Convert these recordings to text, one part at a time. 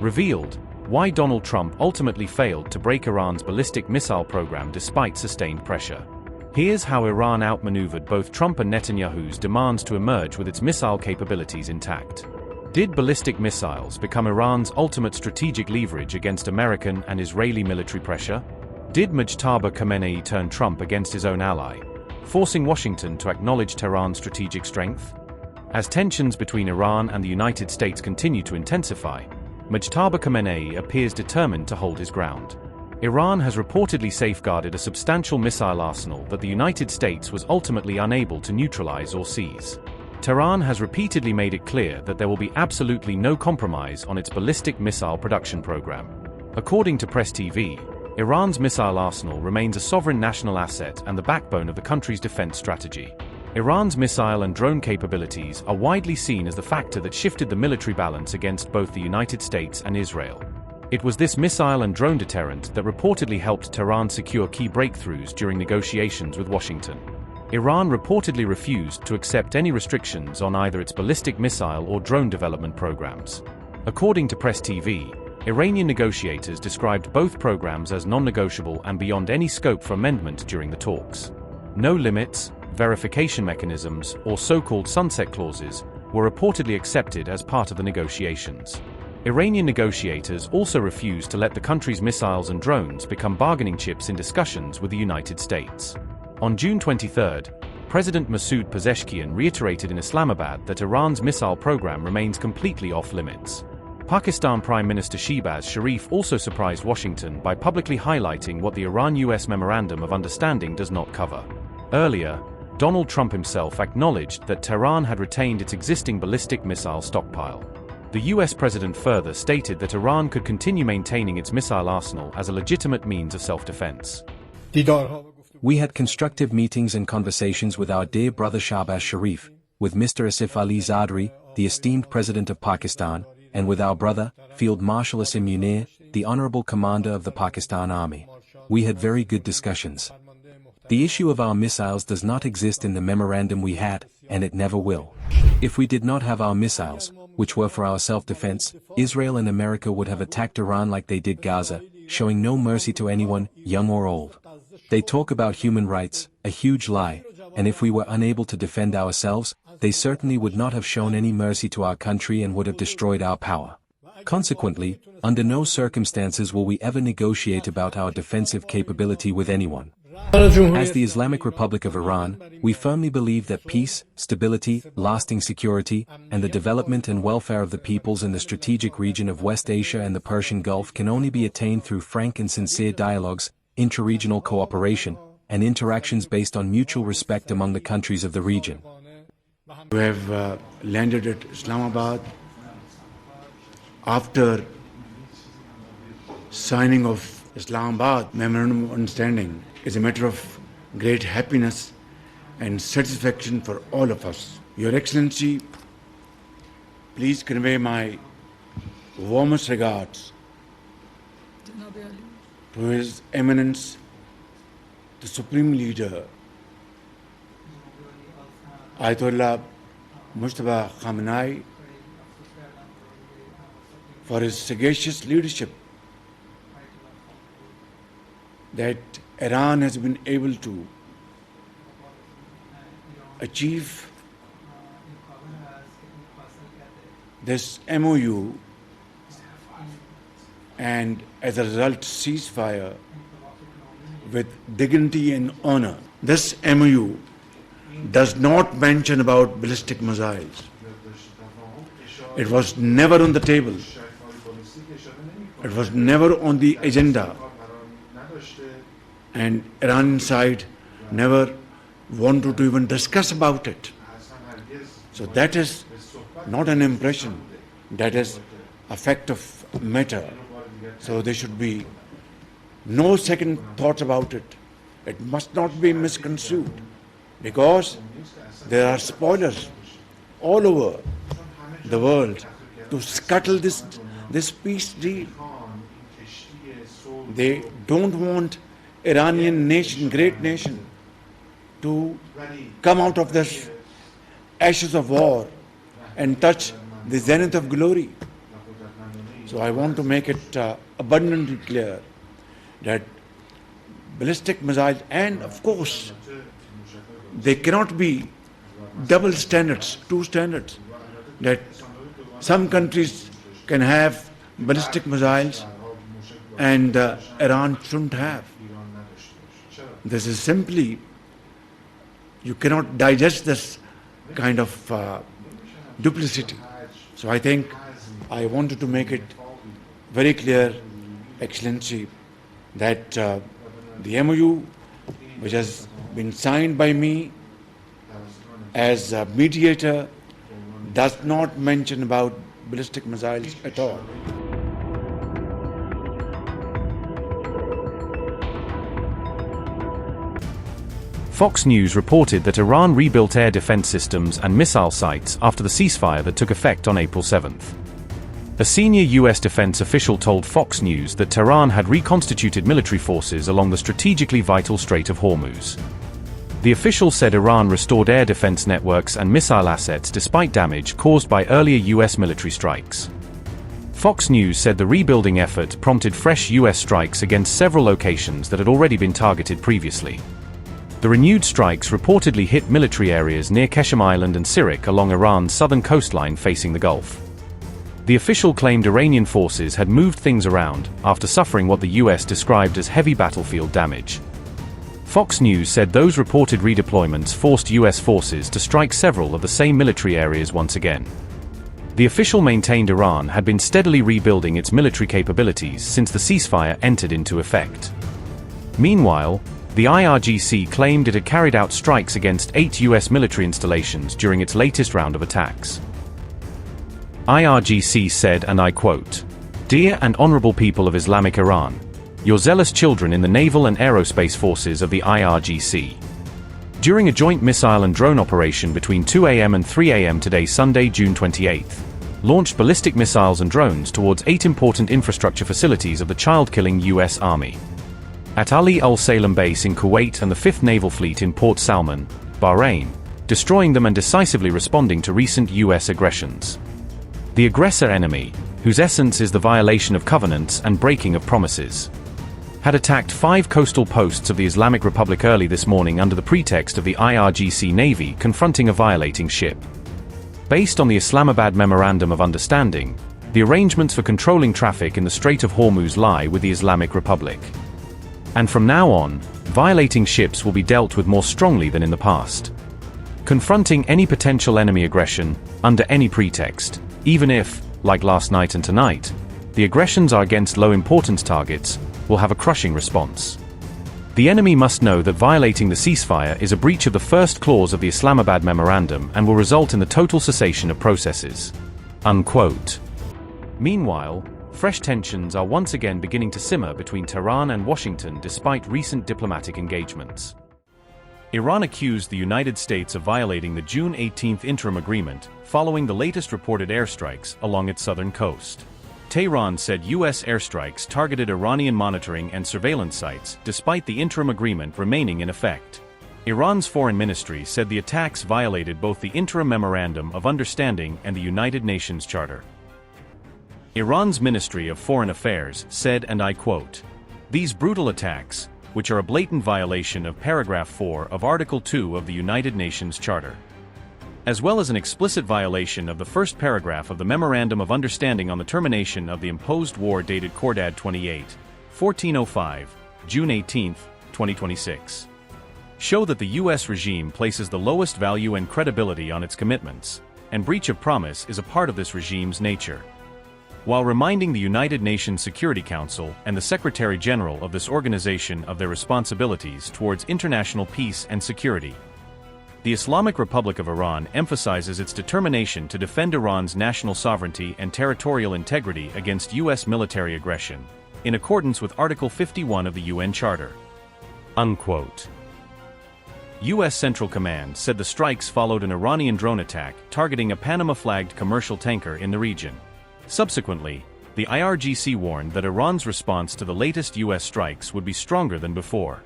Revealed: why Donald Trump ultimately failed to break Iran's ballistic missile program despite sustained pressure. Here's how Iran outmaneuvered both Trump and Netanyahu's demands to emerge with its missile capabilities intact. Did ballistic missiles become Iran's ultimate strategic leverage against American and Israeli military pressure? Did Mojtaba Khamenei turn Trump against his own ally, forcing Washington to acknowledge Tehran's strategic strength? As tensions between Iran and the United States continue to intensify, Mojtaba Khamenei appears determined to hold his ground. Iran has reportedly safeguarded a substantial missile arsenal that the United States was ultimately unable to neutralize or seize. Tehran has repeatedly made it clear that there will be absolutely no compromise on its ballistic missile production program. According to Press TV, Iran's missile arsenal remains a sovereign national asset and the backbone of the country's defense strategy. Iran's missile and drone capabilities are widely seen as the factor that shifted the military balance against both the United States and Israel. It was this missile and drone deterrent that reportedly helped Tehran secure key breakthroughs during negotiations with Washington. Iran reportedly refused to accept any restrictions on either its ballistic missile or drone development programs. According to Press TV, Iranian negotiators described both programs as non-negotiable and beyond any scope for amendment during the talks. No limits, verification mechanisms, or so-called sunset clauses were reportedly accepted as part of the negotiations. Iranian negotiators also refused to let the country's missiles and drones become bargaining chips in discussions with the United States. On June 23, President Masoud Pezeshkian reiterated in Islamabad that Iran's missile program remains completely off-limits. Pakistan Prime Minister Shehbaz Sharif also surprised Washington by publicly highlighting what the Iran-US Memorandum of Understanding does not cover. Earlier, Donald Trump himself acknowledged that Tehran had retained its existing ballistic missile stockpile. The US president further stated that Iran could continue maintaining its missile arsenal as a legitimate means of self-defense. We had constructive meetings and conversations with our dear brother Shehbaz Sharif, with Mr. Asif Ali Zardari, the esteemed president of Pakistan, and with our brother, Field Marshal Asim Munir, the honorable commander of the Pakistan Army. We had very good discussions. The issue of our missiles does not exist in the memorandum we had, and it never will. If we did not have our missiles, which were for our self-defense, Israel and America would have attacked Iran like they did Gaza, showing no mercy to anyone, young or old. They talk about human rights, a huge lie, and if we were unable to defend ourselves, they certainly would not have shown any mercy to our country and would have destroyed our power. Consequently, under no circumstances will we ever negotiate about our defensive capability with anyone. As the Islamic Republic of Iran, we firmly believe that peace, stability, lasting security, and the development and welfare of the peoples in the strategic region of West Asia and the Persian Gulf can only be attained through frank and sincere dialogues, intra-regional cooperation, and interactions based on mutual respect among the countries of the region. We have landed at Islamabad after signing of Islamabad Memorandum of Understanding is a matter of great happiness and satisfaction for all of us. Your Excellency, please convey my warmest regards to His Eminence, the Supreme Leader, Ayatollah Mojtaba Khamenei, for his sagacious leadership that Iran has been able to achieve this MOU and as a result ceasefire with dignity and honor. This MOU does not mention about ballistic missiles. It was never on the table. It was never on the agenda. And Iran side never wanted to even discuss about it. So that is not an impression, that is a fact of matter. So there should be no second thoughts about it. It must not be misconstrued, because there are spoilers all over the world to scuttle this peace deal. They don't want Iranian nation, great nation, to come out of this ashes of war and touch the zenith of glory. So I want to make it abundantly clear that ballistic missiles, and of course, there cannot be double standards, two standards, that some countries can have ballistic missiles and Iran shouldn't have. This is simply, you cannot digest this kind of duplicity. So I think I wanted to make it very clear, Excellency, that the MOU, which has been signed by me as a mediator, does not mention about ballistic missiles at all. Fox News reported that Iran rebuilt air defense systems and missile sites after the ceasefire that took effect on April 7th. A senior U.S. defense official told Fox News that Tehran had reconstituted military forces along the strategically vital Strait of Hormuz. The official said Iran restored air defense networks and missile assets despite damage caused by earlier U.S. military strikes. Fox News said the rebuilding effort prompted fresh U.S. strikes against several locations that had already been targeted previously. The renewed strikes reportedly hit military areas near Qeshm Island and Sirik along Iran's southern coastline facing the Gulf. The official claimed Iranian forces had moved things around after suffering what the U.S. described as heavy battlefield damage. Fox News said those reported redeployments forced U.S. forces to strike several of the same military areas once again. The official maintained Iran had been steadily rebuilding its military capabilities since the ceasefire entered into effect. Meanwhile, the IRGC claimed it had carried out strikes against 8 U.S. military installations during its latest round of attacks. IRGC said, and I quote, "Dear and honorable people of Islamic Iran, your zealous children in the naval and aerospace forces of the IRGC. During a joint missile and drone operation between 2 a.m. and 3 a.m. today, Sunday, June 28th, launched ballistic missiles and drones towards 8 important infrastructure facilities of the child-killing U.S. Army. At Ali Al Salem base in Kuwait and the 5th Naval Fleet in Port Salman, Bahrain, destroying them and decisively responding to recent U.S. aggressions. The aggressor enemy, whose essence is the violation of covenants and breaking of promises, had attacked 5 coastal posts of the Islamic Republic early this morning under the pretext of the IRGC Navy confronting a violating ship. Based on the Islamabad Memorandum of Understanding, the arrangements for controlling traffic in the Strait of Hormuz lie with the Islamic Republic. And from now on, violating ships will be dealt with more strongly than in the past. Confronting any potential enemy aggression, under any pretext, even if, like last night and tonight, the aggressions are against low-importance targets, will have a crushing response. The enemy must know that violating the ceasefire is a breach of the first clause of the Islamabad Memorandum and will result in the total cessation of processes." Unquote. Meanwhile, fresh tensions are once again beginning to simmer between Tehran and Washington despite recent diplomatic engagements. Iran accused the United States of violating the June 18th interim agreement, following the latest reported airstrikes along its southern coast. Tehran said U.S. airstrikes targeted Iranian monitoring and surveillance sites, despite the interim agreement remaining in effect. Iran's foreign ministry said the attacks violated both the interim memorandum of understanding and the United Nations Charter. Iran's Ministry of Foreign Affairs said, and I quote, "These brutal attacks, which are a blatant violation of paragraph 4 of Article 2 of the United Nations Charter, as well as an explicit violation of the first paragraph of the Memorandum of Understanding on the termination of the imposed war dated Cordad 28, 1405, June 18, 2026, show that the U.S. regime places the lowest value and credibility on its commitments, and breach of promise is a part of this regime's nature." While reminding the United Nations Security Council and the Secretary General of this organization of their responsibilities towards international peace and security. The Islamic Republic of Iran emphasizes its determination to defend Iran's national sovereignty and territorial integrity against U.S. military aggression, in accordance with Article 51 of the UN Charter. Unquote. U.S. Central Command said the strikes followed an Iranian drone attack targeting a Panama-flagged commercial tanker in the region. Subsequently, the IRGC warned that Iran's response to the latest U.S. strikes would be stronger than before.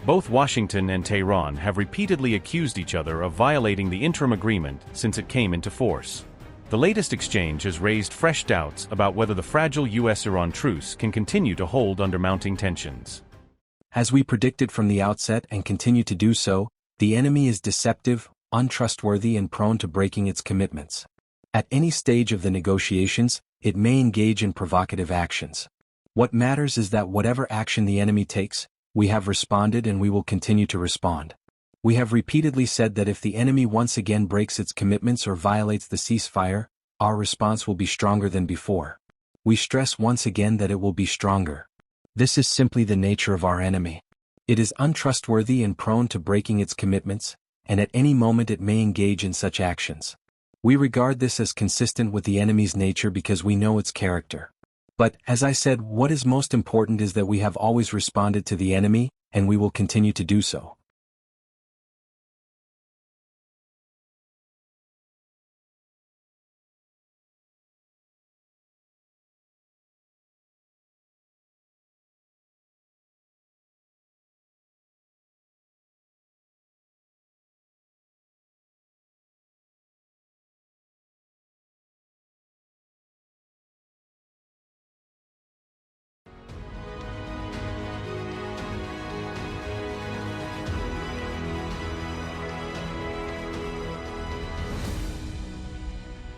Both Washington and Tehran have repeatedly accused each other of violating the interim agreement since it came into force. The latest exchange has raised fresh doubts about whether the fragile U.S. Iran truce can continue to hold under mounting tensions. As we predicted from the outset and continue to do so, the enemy is deceptive, untrustworthy and prone to breaking its commitments. At any stage of the negotiations, it may engage in provocative actions. What matters is that whatever action the enemy takes, we have responded and we will continue to respond. We have repeatedly said that if the enemy once again breaks its commitments or violates the ceasefire, our response will be stronger than before. We stress once again that it will be stronger. This is simply the nature of our enemy. It is untrustworthy and prone to breaking its commitments, and at any moment it may engage in such actions. We regard this as consistent with the enemy's nature because we know its character. But, as I said, what is most important is that we have always responded to the enemy, and we will continue to do so.